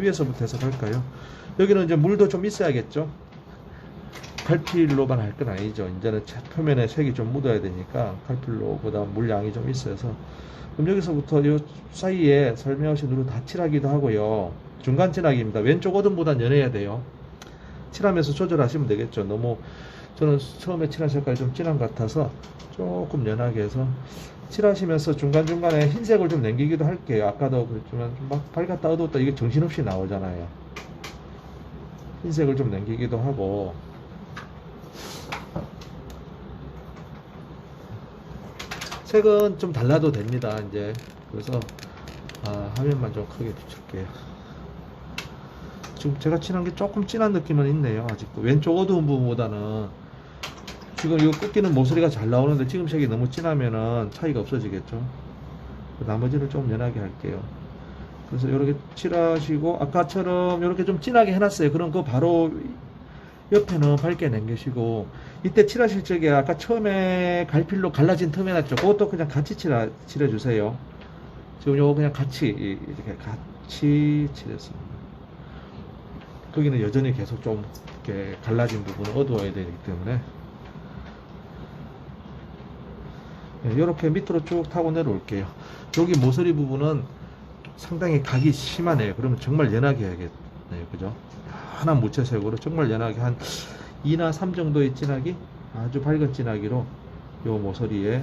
위에서부터 해서 갈까요? 여기는 이제 물도 좀 있어야겠죠. 갈필로만 할 건 아니죠. 이제는 표면에 색이 좀 묻어야 되니까 갈필로보다 물량이 좀 있어서. 그럼 여기서부터 요 사이에 설명하신 누르 다 칠하기도 하고요. 중간 진하기입니다. 왼쪽 어둠보단 연해야 돼요. 칠하면서 조절하시면 되겠죠. 너무 저는 처음에 칠한 색깔이 좀 진한 것 같아서 조금 연하게 해서 칠하시면서 중간중간에 흰색을 좀 남기기도 할게요. 아까도 그랬지만 막 밝았다 어두웠다 이게 정신없이 나오잖아요. 흰색을 좀 남기기도 하고. 색은 좀 달라도 됩니다. 이제 그래서 화면만 좀 크게 비출게요. 지금 제가 칠한 게 조금 진한 느낌은 있네요. 아직도 왼쪽 어두운 부분보다는. 지금 이거 꺾이는 모서리가 잘 나오는데 지금 색이 너무 진하면은 차이가 없어지겠죠. 나머지를 좀 연하게 할게요. 그래서 이렇게 칠하시고 아까처럼 이렇게 좀 진하게 해놨어요. 그럼 그 바로 옆에는 밝게 남기시고, 이때 칠하실 적에 아까 처음에 갈필로 갈라진 틈 해놨죠. 그것도 그냥 같이 칠해주세요. 지금 요거 그냥 같이 이렇게 같이 칠했습니다. 거기는 여전히 계속 좀 이렇게 갈라진 부분은 어두워야 되기 때문에. 이렇게 밑으로 쭉 타고 내려올게요. 여기 모서리 부분은 상당히 각이 심하네요. 그러면 정말 연하게 해야겠네요. 그죠? 하나 무채색으로 정말 연하게 한 2나 3 정도의 진하기, 아주 밝은 진하기로 요 모서리에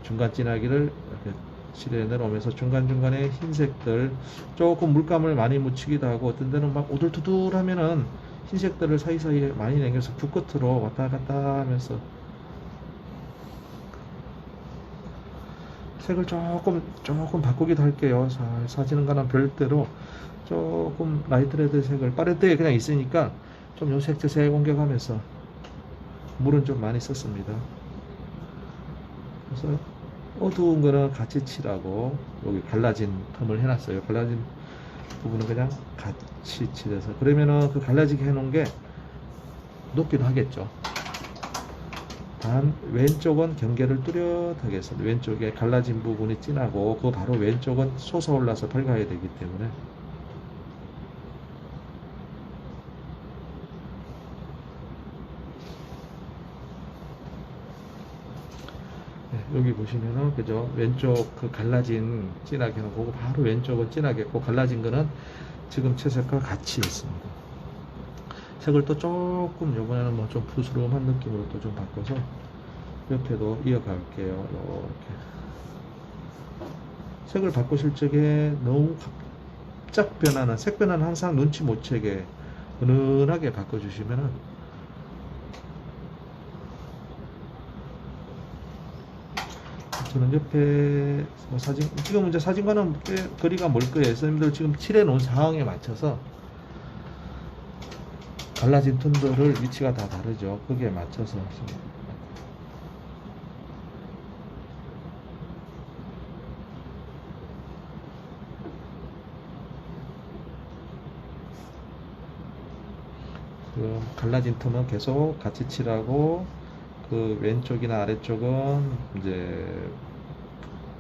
중간 진하기를 이렇게 칠해 내려오면서 중간중간에 흰색들 조금 물감을 많이 묻히기도 하고, 어떤 데는 막 오돌투돌 하면은 흰색들을 사이사이에 많이 남겨서 붓 끝으로 왔다 갔다 하면서 색을 조금 바꾸기도 할게요. 사지는 거는 별대로 조금 라이트 레드 색을 팔레트에 그냥 있으니까 좀 요색 저색 옮겨가면서 물은 좀 많이 썼습니다. 그래서 어두운 거는 같이 칠하고, 여기 갈라진 틈을 해놨어요. 갈라진 부분은 그냥 같이 칠해서, 그러면은 그 갈라지게 해놓은 게 녹기도 하겠죠. 단 왼쪽은 경계를 뚜렷하게 했습니다. 왼쪽에 갈라진 부분이 진하고 그 바로 왼쪽은 솟아올라서 밝아야 되기 때문에. 여기 보시면은 그죠, 왼쪽 그 갈라진 진하게 놓고 바로 왼쪽은 진하게 했고, 갈라진 거는 지금 채색과 같이 했습니다. 색을 또 조금 요번에는 뭐 좀 푸스름한 느낌으로 또 좀 바꿔서 옆에도 이어갈게요. 이렇게 색을 바꾸실 적에 너무 갑작 변하는 색 변화는 항상 눈치 못 채게 은은하게 바꿔주시면은 저는 옆에 뭐 지금 이제 사진과는 꽤 거리가 멀 거예요. 선생님들 지금 칠해 놓은 상황에 맞춰서 갈라진 톤들을 위치가 다 다르죠. 거기에 맞춰서 지금 갈라진 틈은 계속 같이 칠하고, 그 왼쪽이나 아래쪽은 이제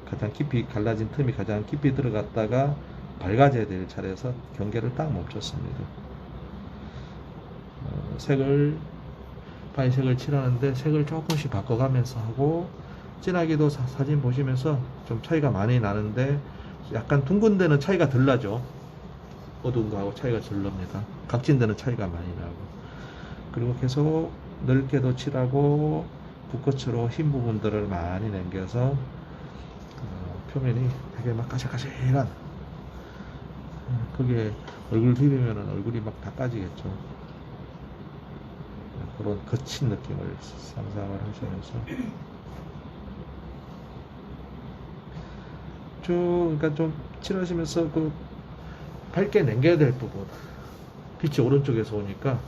가장 깊이 갈라진 틈이 가장 깊이 들어갔다가 밝아져야 될 차례에서 경계를 딱 멈췄습니다. 파인색을 칠하는데 색을 조금씩 바꿔가면서 하고, 진하게도 사진 보시면서 좀 차이가 많이 나는데 약간 둥근 데는 차이가 덜 나죠. 어두운 거하고 차이가 덜 납니다. 각진 데는 차이가 많이 나고. 그리고 계속 넓게도 칠하고 붓끝으로 흰 부분들을 많이 남겨서 표면이 되게 막 까실까실한, 그게 얼굴 비비면은 얼굴이 막 다 까지겠죠. 그런 거친 느낌을 상상을 하시면서 쭉, 그러니까 좀 칠하시면서 그 밝게 남겨야 될 부분, 빛이 오른쪽에서 오니까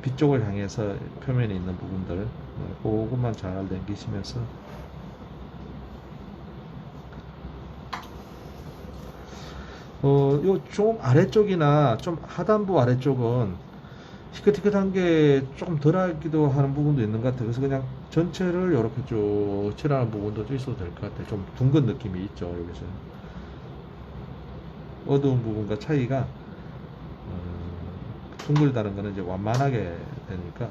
빛 쪽을 향해서 표면에 있는 부분들 그것만 잘 남기시면서, 요 좀 아래쪽이나 좀 하단부 아래쪽은 희끗희끗한 게 조금 덜하기도 하는 부분도 있는 것 같아요. 그래서 그냥 전체를 이렇게 쭉 칠하는 부분도 좀 있어도 될 것 같아요. 좀 둥근 느낌이 있죠, 여기서. 어두운 부분과 차이가 둥글다는 거는 이제 완만하게 되니까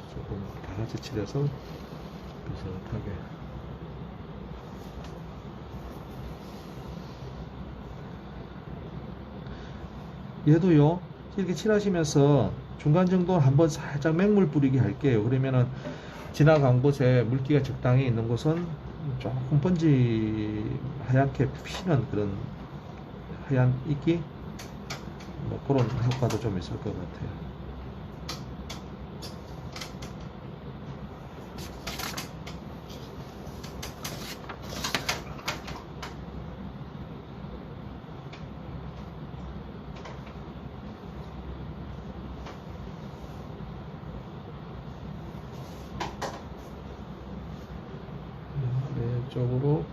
조금 다 같이 칠해서 비슷하게. 얘도요, 이렇게 칠하시면서 중간 정도 한번 살짝 맹물 뿌리게 할게요. 그러면은 지나간 곳에 물기가 적당히 있는 곳은 조금 번지 하얗게 피는 그런 하얀 이끼, 뭐 그런 효과도 좀 있을 것 같아요. 쪽으로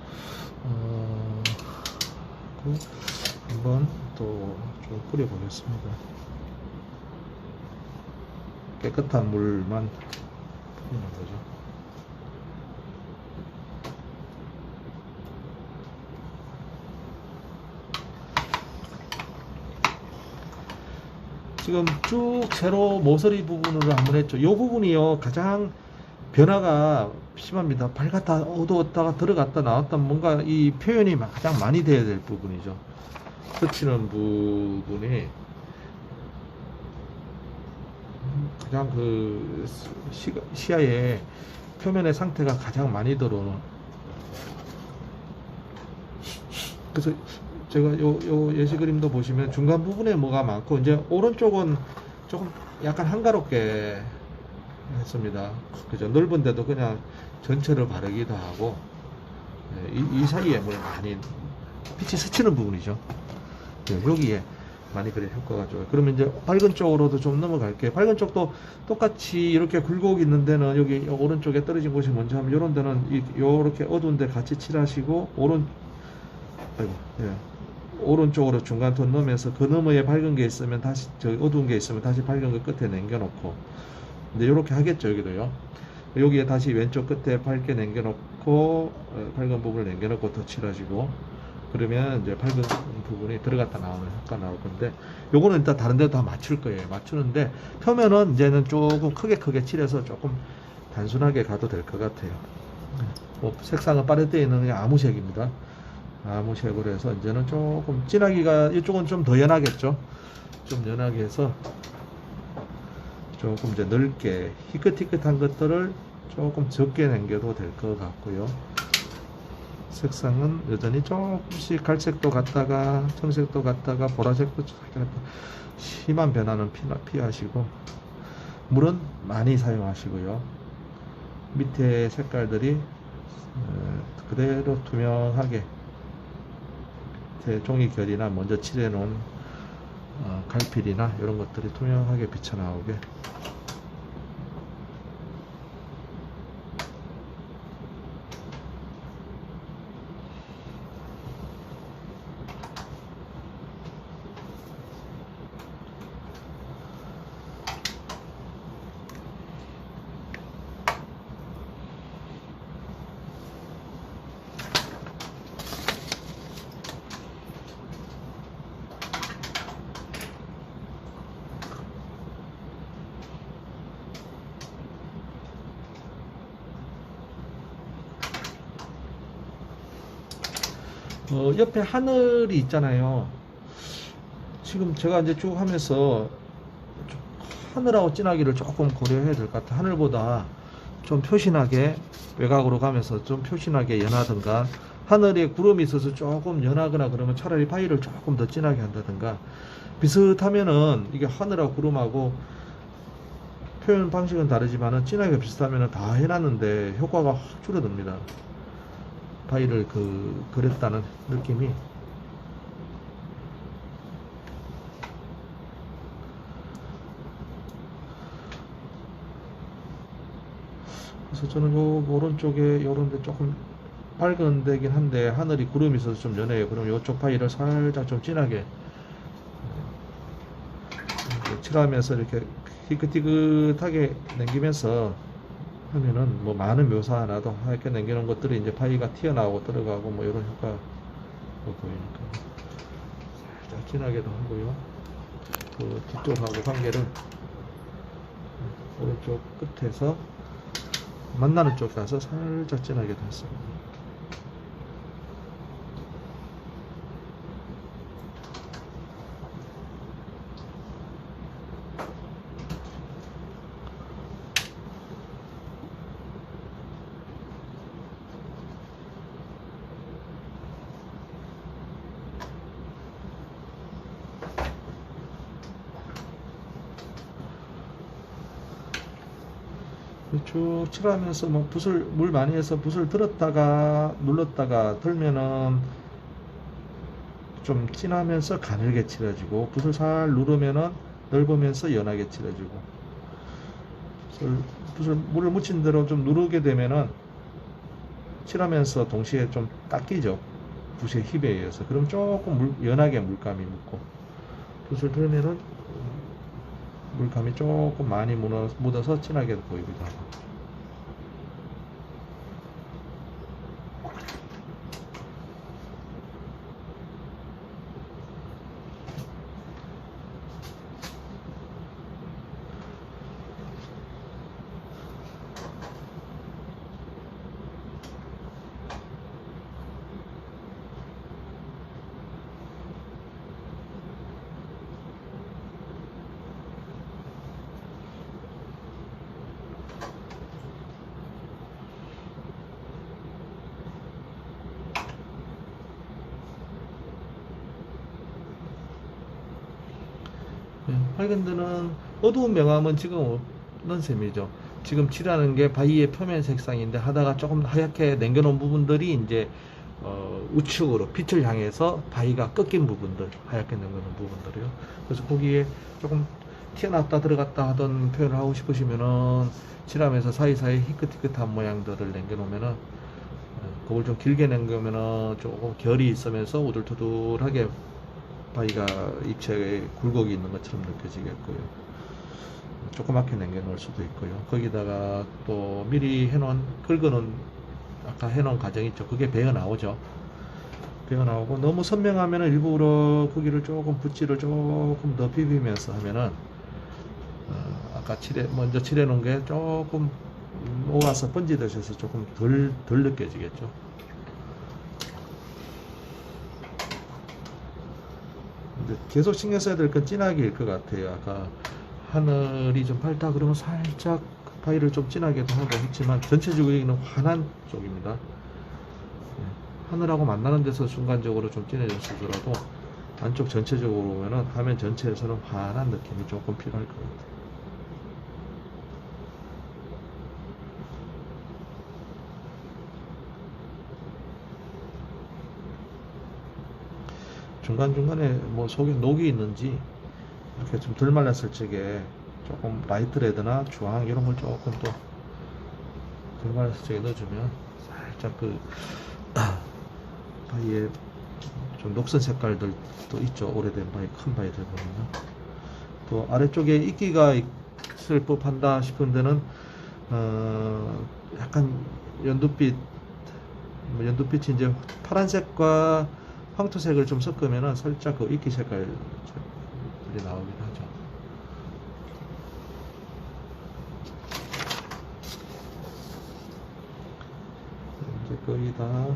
한번 또 좀 뿌려 보겠습니다. 깨끗한 물만 뿌리는 거죠. 지금 쭉 세로 모서리 부분으로 한번 했죠. 이 부분이요 가장 변화가 심합니다. 밝았다 어두웠다가 들어갔다 나왔다, 뭔가 이 표현이 가장 많이 돼야 될 부분이죠. 스치는 부분이 가장 그 시야에 표면의 상태가 가장 많이 들어오는. 그래서 제가 요 예시 그림도 보시면 중간 부분에 뭐가 많고, 이제 오른쪽은 조금 약간 한가롭게 했습니다. 그죠? 넓은데도 그냥 전체를 바르기도 하고, 이 사이에 뭘 많이 빛이 스치는 부분이죠. 여기에 많이 그래 효과가 좋아요. 그러면 이제 밝은 쪽으로도 좀 넘어갈게요. 밝은 쪽도 똑같이 이렇게 굴곡 있는 데는 여기 오른쪽에 떨어진 곳이 먼저 하면, 이런 데는 이렇게 어두운 데 같이 칠하시고, 오른쪽으로 중간 톤 넣으면서 그 너머에 밝은 게 있으면 다시, 어두운 게 있으면 다시 밝은 거 끝에 남겨놓고, 근데 이렇게 하겠죠. 여기도요. 여기에 다시 왼쪽 끝에 밝게 남겨놓고, 밝은 부분을 남겨놓고 더 칠하시고, 그러면 이제 밝은 부분이 들어갔다 나오는 효과 나올 건데, 요거는 일단 다른 데도 다 맞출 거예요. 맞추는데 표면은 이제는 조금 크게 칠해서 조금 단순하게 가도 될 것 같아요. 뭐 색상은 팔레트에 있는 그냥 아무 색입니다. 아무 색으로 해서 이제는 조금 진하기가, 이쪽은 좀 더 연하겠죠. 좀 연하게 해서 조금 이제 넓게 희끗희끗한 것들을 조금 적게 남겨도 될 것 같고요. 색상은 여전히 조금씩 갈색도 갔다가 청색도 갔다가 보라색도 갔다가, 심한 변화는 피하시고, 물은 많이 사용하시고요. 밑에 색깔들이 그대로 투명하게 제 종이결이나 먼저 칠해 놓은 갈필이나 이런 것들이 투명하게 비쳐나오게. 옆에 하늘이 있잖아요. 지금 제가 이제 쭉 하면서 하늘하고 진하기를 조금 고려해야 될 것 같아요. 하늘보다 좀 표신하게 외곽으로 가면서 좀 표신하게 연하든가, 하늘에 구름이 있어서 조금 연하거나 그러면 차라리 바위를 조금 더 진하게 한다든가, 비슷하면은 이게 하늘하고 구름하고 표현 방식은 다르지만은 진하게 비슷하면은 다 해놨는데 효과가 확 줄어듭니다. 바위를 그렸다는 느낌이. 그래서 저는 요 오른쪽에 요런데 조금 밝은 데긴 한데 하늘이 구름이 있어서 좀 연해요. 그럼 요쪽 바위를 살짝 좀 진하게 칠하면서 이렇게 희끗희끗하게 남기면서 하면은 뭐 많은 묘사 하나도 하얗게 남겨놓은 것들이 이제 바위가 튀어나오고 들어가고 뭐 이런 효과가 보이니까 살짝 진하게도 하고요. 그 뒤쪽하고 관계를 오른쪽 끝에서 만나는 쪽 가서 살짝 진하게 됐습니다. 쭉 칠하면서 뭐 붓을 물 많이 해서 붓을 들었다가 눌렀다가 들면은 좀 진하면서 가늘게 칠해지고 붓을 살 누르면은 넓으면서 연하게 칠해지고 붓을 물을 묻힌 대로 좀 누르게 되면은 칠하면서 동시에 좀 닦이죠. 붓의 힘에 의해서. 그럼 조금 연하게 물감이 묻고 붓을 들면은 물감이 조금 많이 묻어서 진하게 보이기도 하고. 밝은 데는 어두운 명암은 지금 없는 셈이죠. 지금 칠하는 게 바위의 표면 색상인데 하다가 조금 하얗게 남겨놓은 부분들이 이제 우측으로 빛을 향해서 바위가 꺾인 부분들, 하얗게 남겨놓은 부분들이요. 그래서 거기에 조금 튀어나왔다 들어갔다 하던 표현을 하고 싶으시면은 칠하면서 사이사이 희끗희끗한 모양들을 남겨놓으면은 그걸 좀 길게 남겨면은 조금 결이 있으면서 우둘투둘하게 바위가 입체에 굴곡이 있는 것처럼 느껴지겠고요. 조그맣게 남겨놓을 수도 있고요. 거기다가 또 미리 해놓은 긁어놓은 아까 해놓은 과정 있죠. 그게 배어 나오죠. 배어 나오고 너무 선명하면은 일부러 거기를 조금 붓질을 조금 더 비비면서 하면은 아까 먼저 칠해 놓은 게 조금 녹아서 번지듯이 해서 조금 덜 느껴지겠죠. 근데 계속 신경 써야 될 건 진하게일 것 같아요. 아까 하늘이 좀 밝다 그러면 살짝 바위를 좀 진하게도 하고 했지만 전체적으로 여기는 환한 쪽입니다. 하늘하고 만나는 데서 순간적으로 좀 진해졌더라도 안쪽 전체적으로 보면은 화면 전체에서는 환한 느낌이 조금 필요할 것 같아요. 중간중간에 뭐 속에 녹이 있는지 이렇게 좀 덜 말랐을 적에 조금 라이트 레드나 주황 이런 걸 조금 또 덜 말랐을 적에 넣어주면 살짝 그 바위에 좀 녹슨 색깔들도 있죠. 오래된 바위, 큰 바위들 보면 또 아래쪽에 이끼가 있을 법한다 싶은 데는 약간 연두빛 연두빛이 이제 파란색과 황토색을 좀 섞으면은 살짝 그 이끼 색깔이 나오긴 하죠. 이제 거의 다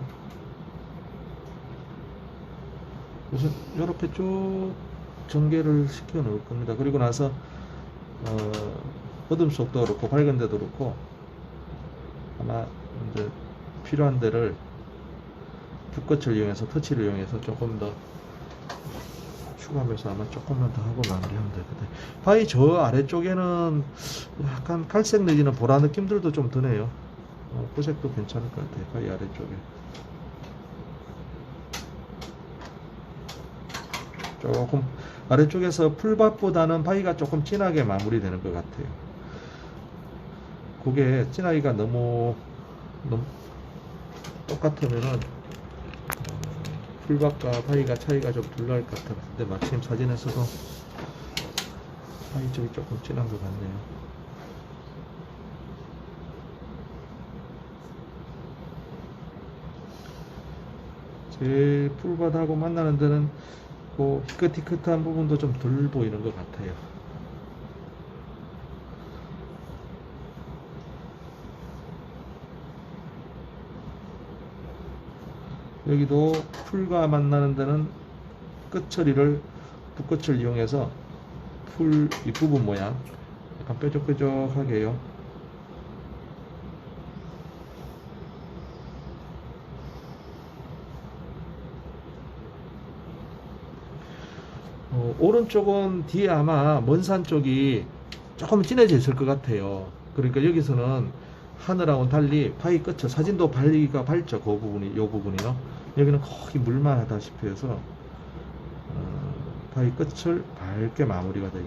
우선 이렇게 쭉 전개를 시켜 놓을 겁니다. 그리고 나서 어둠 속도 그렇고 밝은 데도 그렇고 아마 이제 필요한 데를 붓끝을 이용해서 터치를 이용해서 조금 더 추가하면서 아마 조금만 더 하고 마무리하면 되거든요. 바위 저 아래쪽에는 약간 갈색 내지는 보라 느낌들도 좀 드네요. 그 색도 괜찮을 것 같아요. 바위 아래쪽에 조금 아래쪽에서 풀밭보다는 바위가 조금 진하게 마무리되는 것 같아요. 그게 진하기가 너무 똑같으면은 풀밭과 바위가 차이가 좀 불날 것 같은데 마침 사진에서도 바위 쪽이 조금 진한 것 같네요. 제일 풀바다하고 만나는 데는 그 희끗희끗한 부분도 좀 덜 보이는 것 같아요. 여기도 풀과 만나는 데는 끝 처리를 붓끝을 이용해서 풀 윗부분 모양 약간 뾰족뾰족하게요. 오른쪽은 뒤에 아마 먼산 쪽이 조금 진해져 있을 것 같아요. 그러니까 여기서는 하늘하고는 달리 바위 끝에 사진도 바위가 밝죠. 그 부분이, 요 부분이요. 여기는 거의 물만 하다시피 해서 바위 끝을 밝게 마무리가 되게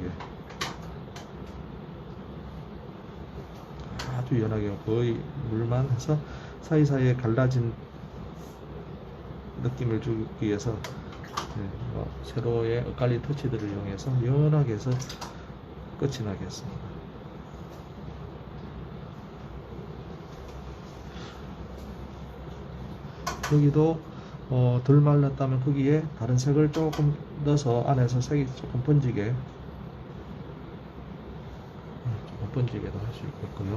아주 연하게 거의 물만 해서 사이사이에 갈라진 느낌을 주기 위해서 세로의 엇갈린 터치들을 이용해서 연하게 해서 끝이 나게 했습니다. 여기도 덜 말랐다면 거기에 다른 색을 조금 넣어서 안에서 색이 조금 번지게 번지게도 할 수 있고요.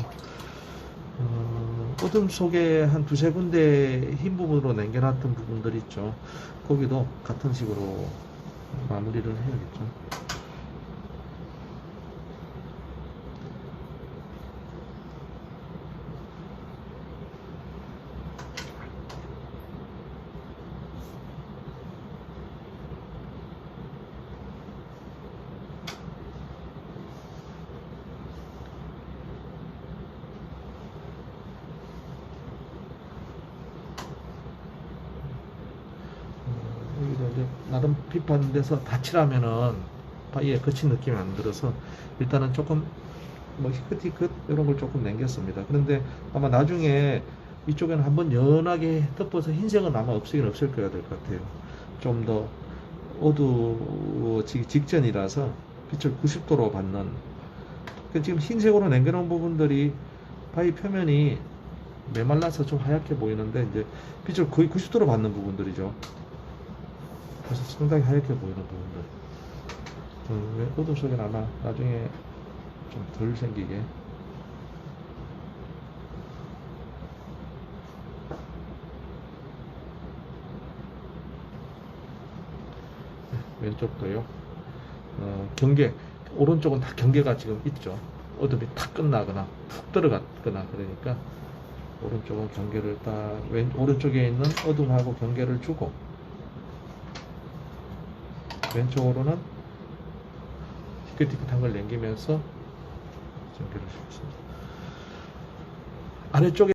어둠 속에 한 두세 군데 흰 부분으로 남겨놨던 부분들 있죠. 거기도 같은 식으로 마무리를 해야겠죠. 여기도 이제 나름 빗봤는데서 다 칠하면은 바위에 거친 느낌이 안 들어서 일단은 조금 뭐 희끗희끗 이런 걸 조금 남겼습니다. 그런데 아마 나중에 이쪽에는 한번 연하게 덮어서 흰색은 아마 없으긴 없을 거야 될 것 같아요. 좀 더 어두워지기 직전이라서 빛을 90도로 받는 지금 흰색으로 남겨놓은 부분들이 바위 표면이 메말라서 좀 하얗게 보이는데 이제 빛을 거의 90도로 받는 부분들이죠. 그래서 상당히 하얗게 보이는 부분들. 어둠 속에는 아마 나중에 좀 덜 생기게. 왼쪽도요. 경계, 오른쪽은 다 경계가 지금 있죠. 어둠이 탁 끝나거나 푹 들어갔거나 그러니까 오른쪽은 경계를 딱 오른쪽에 있는 어둠하고 경계를 주고 왼쪽으로는 희끗희끗한 걸 남기면서 전개를 시켰습니다. 아래쪽에